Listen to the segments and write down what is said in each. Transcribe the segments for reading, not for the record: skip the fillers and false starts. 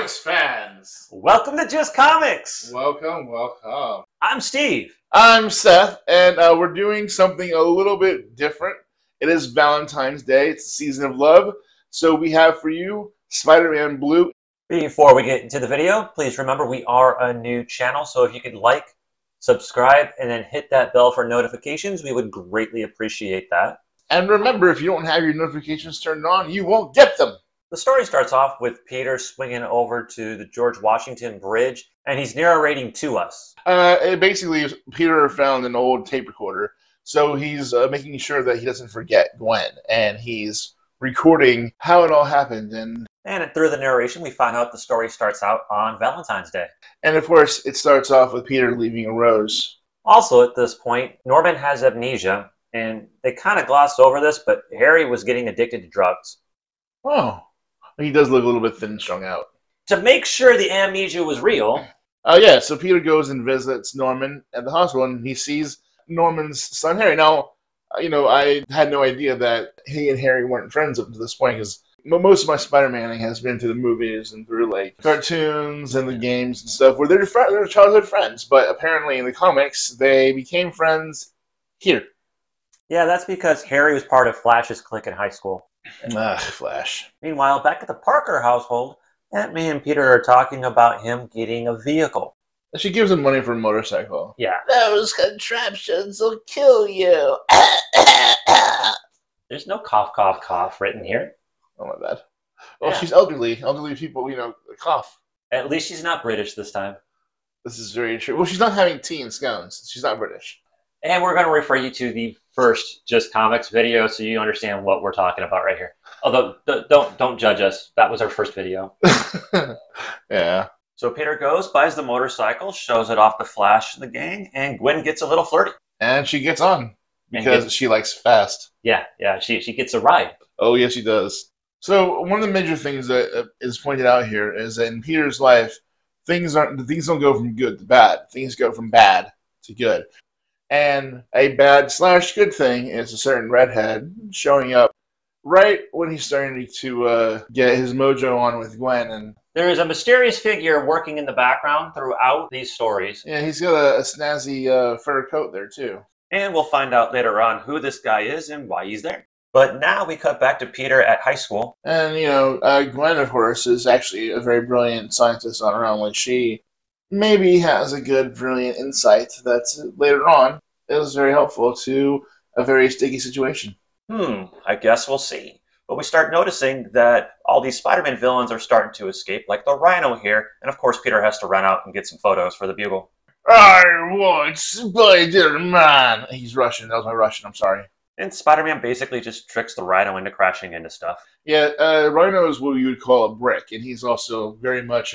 Comics fans! Welcome to Just Comics! Welcome, welcome. I'm Steve. I'm Seth, and we're doing something a little bit different. It is Valentine's Day. It's the season of love. So we have for you Spider-Man Blue. Before we get into the video, please remember we are a new channel, so if you could like, subscribe, and then hit that bell for notifications, we would greatly appreciate that. And remember, if you don't have your notifications turned on, you won't get them. The story starts off with Peter swinging over to the George Washington Bridge, and he's narrating to us. Basically, Peter found an old tape recorder, so he's making sure that he doesn't forget Gwen, and he's recording how it all happened. And through the narration, we find out the story starts out on Valentine's Day. And of course, it starts off with Peter leaving a rose. Also, at this point, Norman has amnesia, and they kind of glossed over this, but Harry was getting addicted to drugs. Oh. He does look a little bit thin and strung out. To make sure the amnesia was real... yeah, so Peter goes and visits Norman at the hospital, and he sees Norman's son, Harry. Now, I had no idea that he and Harry weren't friends up to this point, because most of my Spider-Maning has been through the movies and through, cartoons and the games and stuff, where they're childhood friends. But apparently in the comics, they became friends here. Yeah, that's because Harry was part of Flash's clique in high school. Flash. Meanwhile, back at the Parker household, Aunt May and Peter are talking about him getting a vehicle. She gives him money for a motorcycle. Yeah. Those contraptions will kill you. There's no cough, cough, cough written here. Oh, my bad. Well, Yeah. She's elderly. Elderly people, cough. At least she's not British this time. This is very true. Well, she's not having tea and scones. She's not British. And we're going to refer you to the first Just Comics video so you understand what we're talking about right here. Although, don't judge us. That was our first video. Yeah. So Peter goes, buys the motorcycle, shows it off to Flash and the gang, and Gwen gets a little flirty. And she gets on because she likes fast. Yeah, she gets a ride. Oh, yes, she does. So one of the major things that is pointed out here is that in Peter's life, things don't go from good to bad. Things go from bad to good. And a bad/good thing is a certain redhead showing up right when he's starting to get his mojo on with Gwen. And there is a mysterious figure working in the background throughout these stories. Yeah, he's got a snazzy fur coat there, too. And we'll find out later on who this guy is and why he's there. But now we cut back to Peter at high school. And, Gwen, of course, is actually a very brilliant scientist on her own. She maybe has a good, brilliant insight that's later on is very helpful to a very sticky situation. I guess we'll see. But we start noticing that all these Spider-Man villains are starting to escape, like the Rhino here. And of course, Peter has to run out and get some photos for the Bugle. I want Spider-Man! He's Russian. That was my Russian. I'm sorry. And Spider-Man basically just tricks the Rhino into crashing into stuff. Yeah, Rhino is what you would call a brick, and he's also very much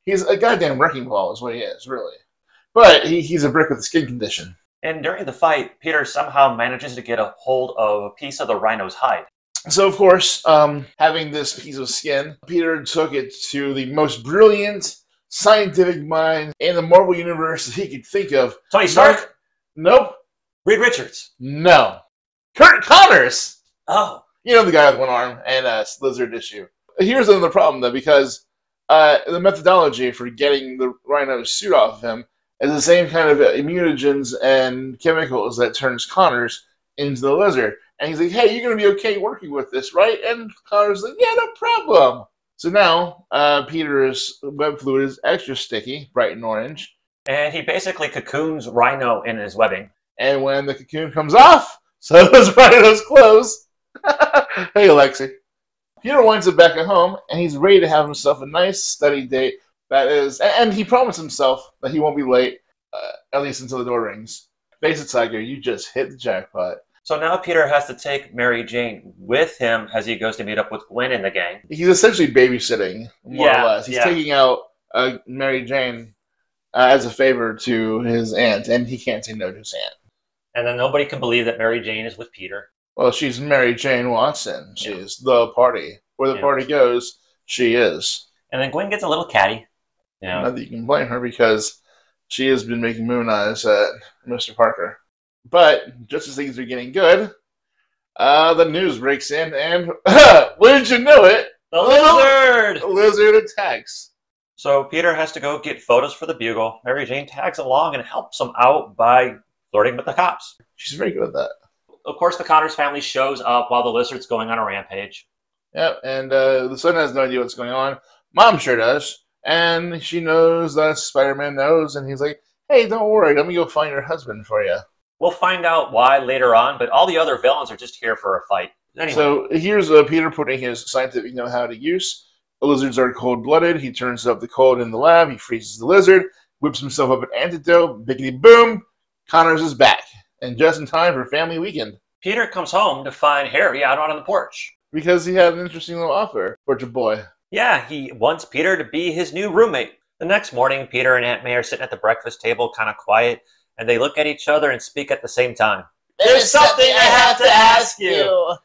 he's a goddamn wrecking ball is what he is, really. But he's a brick with a skin condition. And during the fight, Peter somehow manages to get a hold of a piece of the Rhino's hide. So, of course, having this piece of skin, Peter took it to the most brilliant scientific mind in the Marvel Universe that he could think of. Tony Stark? Nope. Reed Richards? No. Kurt Connors! Oh. The guy with one arm and a lizard issue. Here's another problem, though, because the methodology for getting the Rhino's suit off of him is the same kind of immunogens and chemicals that turns Connors into the lizard. And he's like, hey, you're going to be okay working with this, right? And Connors like, yeah, no problem. So now, Peter's web fluid is extra sticky, bright and orange. And he basically cocoons Rhino in his webbing. And when the cocoon comes off, so does Rhino's clothes. Hey, Alexi. Peter winds up back at home, and he's ready to have himself a nice, steady date. That is, and he promised himself that he won't be late, at least until the door rings. Face it, Tiger, you just hit the jackpot. So now Peter has to take Mary Jane with him as he goes to meet up with Gwen and the gang. He's essentially babysitting, more or less. He's taking out Mary Jane as a favor to his aunt, and he can't say no to his aunt. And then nobody can believe that Mary Jane is with Peter. Well, she's Mary Jane Watson. She's the party. Where the party goes, she is. And then Gwen gets a little catty. Not that you can blame her, because she has been making moon eyes at Mr. Parker. But just as things are getting good, the news breaks in, and wouldn't you know it, the lizard attacks. So Peter has to go get photos for the Bugle. Mary Jane tags along and helps him out by flirting with the cops. She's very good at that. Of course, the Connors family shows up while the Lizard's going on a rampage. Yep, and the son has no idea what's going on. Mom sure does. And she knows that Spider-Man knows, and he's like, hey, don't worry, let me go find your husband for you. We'll find out why later on, but all the other villains are just here for a fight. Anyway. So here's Peter putting his scientific know-how to use. The lizards are cold-blooded. He turns up the cold in the lab. He freezes the lizard, whips himself up an antidote. Biggity boom! Connors is back, and just in time for family weekend. Peter comes home to find Harry out on the porch. Because he had an interesting little offer for your boy. Yeah, he wants Peter to be his new roommate. The next morning, Peter and Aunt May are sitting at the breakfast table, kind of quiet, and they look at each other and speak at the same time. There's something I have to ask you.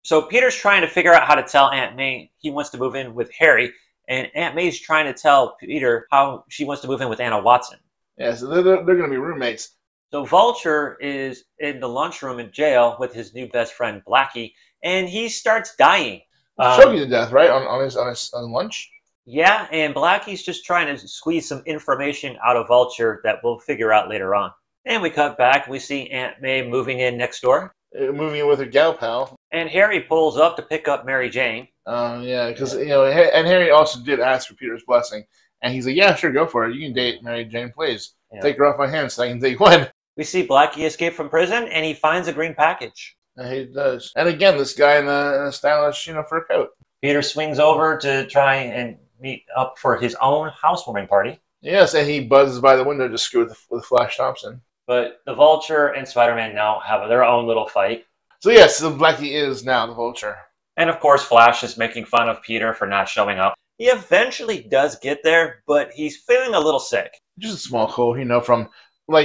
So Peter's trying to figure out how to tell Aunt May he wants to move in with Harry, and Aunt May's trying to tell Peter how she wants to move in with Anna Watson. Yeah, so they're going to be roommates. So Vulture is in the lunchroom in jail with his new best friend Blackie, and he starts dying. Choking to death, right? On lunch? Yeah, and Blackie's just trying to squeeze some information out of Vulture that we'll figure out later on. And we cut back. We see Aunt May moving in next door. Moving in with her gal pal. And Harry pulls up to pick up Mary Jane. Yeah, because, and Harry also did ask for Peter's blessing. And he's like, yeah, sure, go for it. You can date Mary Jane, please. Yeah. Take her off my hands so I can date Gwen. We see Blackie escape from prison, and he finds a green package. He does. And again, this guy in a stylish, fur coat. Peter swings over to try and meet up for his own housewarming party. Yes, and he buzzes by the window to screw with Flash Thompson. But the Vulture and Spider-Man now have their own little fight. So yes, so Blackie is now the Vulture. And of course, Flash is making fun of Peter for not showing up. He eventually does get there, but he's feeling a little sick. Just a small cold, from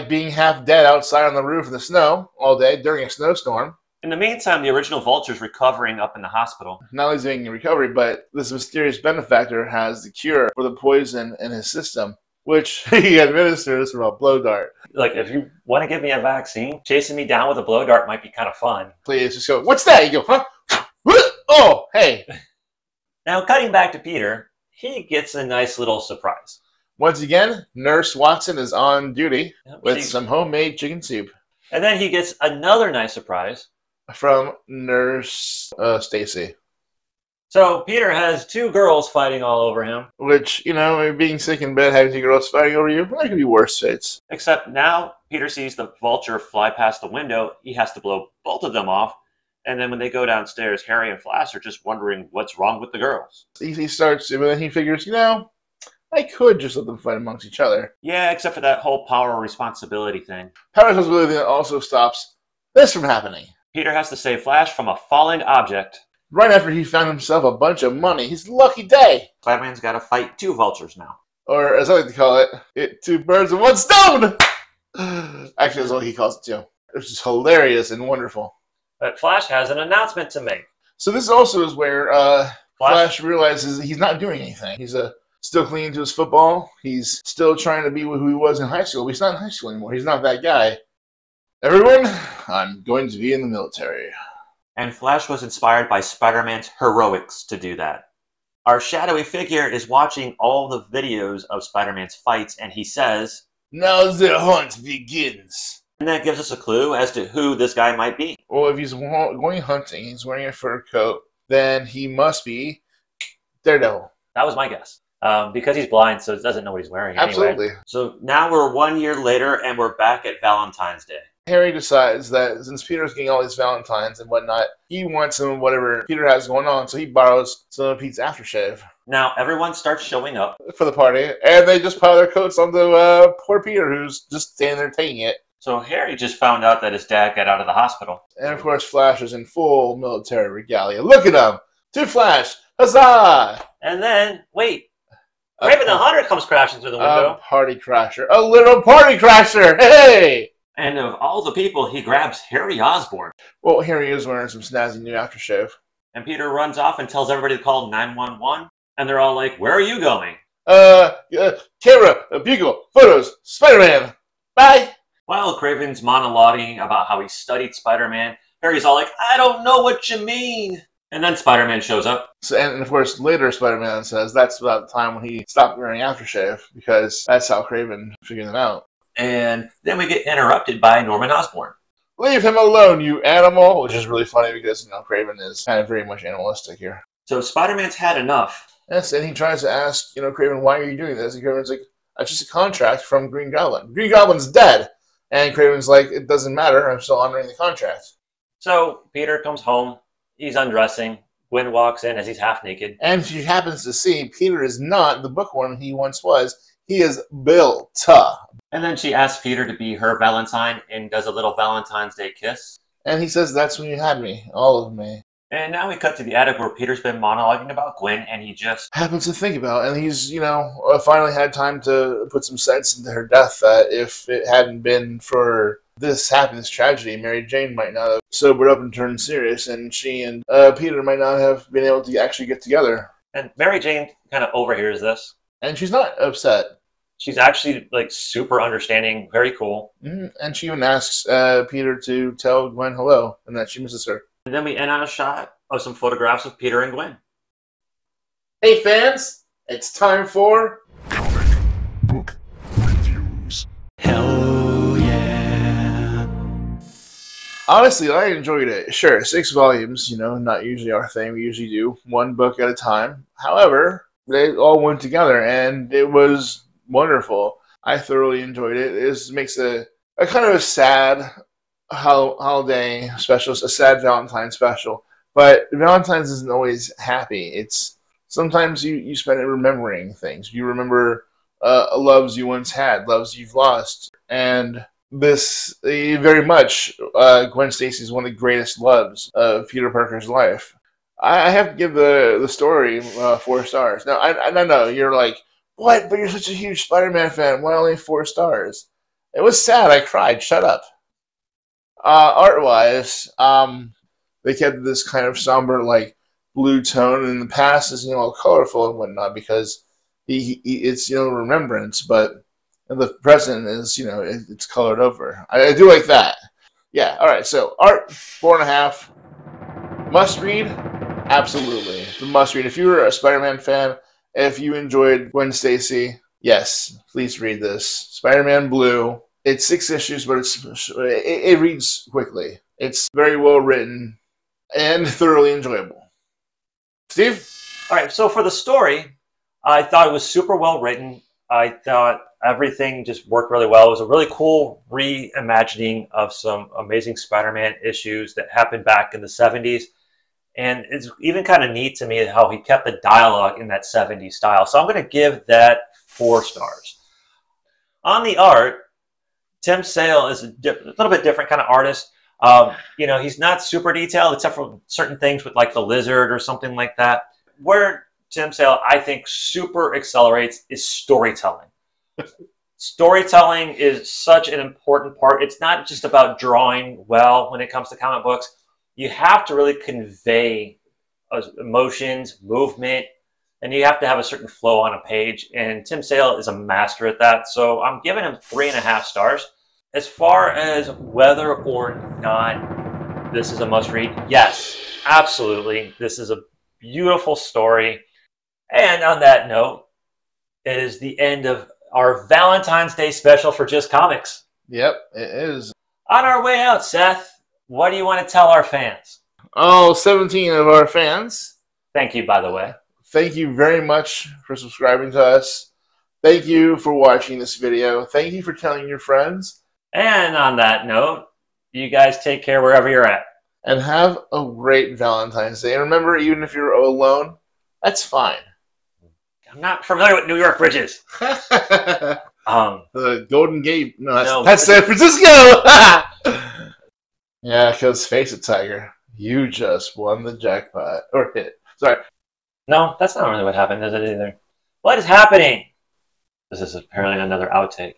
being half dead outside on the roof in the snow all day during a snowstorm. In the meantime, the original Vulture's recovering up in the hospital. Not only is he making a recovery, but this mysterious benefactor has the cure for the poison in his system, which he administers from a blow dart. Like, if you want to give me a vaccine, chasing me down with a blow dart might be kind of fun. Please, just go, what's that? You go, huh? Oh, hey. Now, cutting back to Peter, he gets a nice little surprise. Once again, Nurse Watson is on duty with some homemade chicken soup. And then he gets another nice surprise. From Nurse Stacy. So Peter has two girls fighting all over him. Which, being sick in bed, having two girls fighting over you, that could be worse fates. Except now Peter sees the Vulture fly past the window. He has to blow both of them off. And then when they go downstairs, Harry and Flash are just wondering what's wrong with the girls. He starts, but then he figures, I could just let them fight amongst each other. Yeah, except for that whole power responsibility thing. Power responsibility that also stops this from happening. Peter has to save Flash from a falling object. Right after he found himself a bunch of money. His lucky day. Spider-Man's got to fight two Vultures now. Or, as I like to call it, two birds with one stone! Actually, that's what he calls it, too. Which is hilarious and wonderful. But Flash has an announcement to make. So this also is where Flash realizes he's not doing anything. He's still clinging to his football. He's still trying to be who he was in high school. But he's not in high school anymore. He's not that guy. Everyone, I'm going to be in the military. And Flash was inspired by Spider-Man's heroics to do that. Our shadowy figure is watching all the videos of Spider-Man's fights, and he says, now the hunt begins. And that gives us a clue as to who this guy might be. Well, if he's going hunting, he's wearing a fur coat, then he must be Daredevil. That was my guess. Because he's blind, so he doesn't know what he's wearing anyway. Absolutely. So now we're 1 year later, and we're back at Valentine's Day. Harry decides that since Peter's getting all these Valentines and whatnot, he wants some of whatever Peter has going on, so he borrows some of Pete's aftershave. Now, everyone starts showing up for the party, and they just pile their coats onto poor Peter, who's just standing there taking it. So Harry just found out that his dad got out of the hospital. And of course, Flash is in full military regalia. Look at him! To Flash! Huzzah! And then, wait. Raven the Hunter comes crashing through the window. A party crasher. A little party crasher! Hey! And of all the people, he grabs Harry Osborn. Well, Harry is wearing some snazzy new aftershave. And Peter runs off and tells everybody to call 911. And they're all like, where are you going? Camera, Bugle, photos, Spider-Man. Bye! While Craven's monologuing about how he studied Spider-Man, Harry's all like, I don't know what you mean. And then Spider-Man shows up. So, and of course, later Spider-Man says that's about the time when he stopped wearing aftershave, because that's how Kraven figured them out. And then we get interrupted by Norman Osborn. Leave him alone, you animal! Which is really funny because, Kraven is kind of very much animalistic here. So Spider-Man's had enough. Yes, and he tries to ask, Kraven, why are you doing this? And Kraven's like, that's just a contract from Green Goblin. Green Goblin's dead! And Kraven's like, it doesn't matter, I'm still honoring the contract. So Peter comes home. He's undressing. Gwen walks in as he's half naked. And she happens to see Peter is not the bookworm he once was. He is built. And then she asks Peter to be her Valentine and does a little Valentine's Day kiss. And he says, that's when you had me. All of me. And now we cut to the attic where Peter's been monologuing about Gwen, and he just happens to think about it. And he's, finally had time to put some sense into her death, that if it hadn't been for this tragedy, Mary Jane might not have sobered up and turned serious, and she and Peter might not have been able to actually get together. And Mary Jane kind of overhears this. And she's not upset. She's actually, super understanding, very cool. And she even asks Peter to tell Gwen hello, and that she misses her. And then we end on a shot of some photographs of Peter and Gwen. Hey fans, it's time for Comic Book Reviews. Hell yeah. Honestly, I enjoyed it. Sure, 6 volumes, not usually our thing. We usually do 1 book at a time. However, they all went together, and it was wonderful. I thoroughly enjoyed it. It makes a kind of a sad holiday special, a sad Valentine special. But Valentine's isn't always happy. It's sometimes you spend it remembering things. You remember loves you once had, loves you've lost, and this very much Gwen Stacy is one of the greatest loves of Peter Parker's life. I have to give the story 4 stars. Now I know you're like, what? But you're such a huge Spider-Man fan. Why only 4 stars? It was sad. I cried. Shut up. Art-wise, they kept this kind of somber, blue tone. And in the past is, all colorful and whatnot because it's, remembrance. But the present is, it's colored over. I do like that. Yeah, all right. So, art, 4.5. Must read? Absolutely. The must read. If you were a Spider-Man fan, if you enjoyed Gwen Stacy, yes, please read this. Spider-Man Blue. It's 6 issues, but it reads quickly. It's very well written and thoroughly enjoyable. Steve? All right, so for the story, I thought it was super well written. I thought everything just worked really well. It was a really cool reimagining of some amazing Spider-Man issues that happened back in the 70s. And it's even kind of neat to me how he kept the dialogue in that 70s style. So I'm going to give that 4 stars. On the art, Tim Sale is a little bit different kind of artist. He's not super detailed except for certain things with the lizard or something like that. Where Tim Sale, I think, super accelerates is storytelling. Storytelling is such an important part. It's not just about drawing well when it comes to comic books. You have to really convey emotions, movement, and you have to have a certain flow on a page. And Tim Sale is a master at that. So I'm giving him 3.5 stars. As far as whether or not this is a must-read, yes, absolutely. This is a beautiful story. And on that note, it is the end of our Valentine's Day special for Just Comics. Yep, it is. On our way out, Seth, what do you want to tell our fans? Oh, 17 of our fans. Thank you, by the way. Thank you very much for subscribing to us. Thank you for watching this video. Thank you for telling your friends. And on that note, you guys take care wherever you're at. And have a great Valentine's Day. And remember, even if you're alone, that's fine. I'm not familiar with New York bridges. The Golden Gate. No, that's no, San Francisco. Yeah, because face it, Tiger. You just won the jackpot. Or hit. Sorry. No, that's not really what happened, is it either? What is happening? This is apparently another outtake.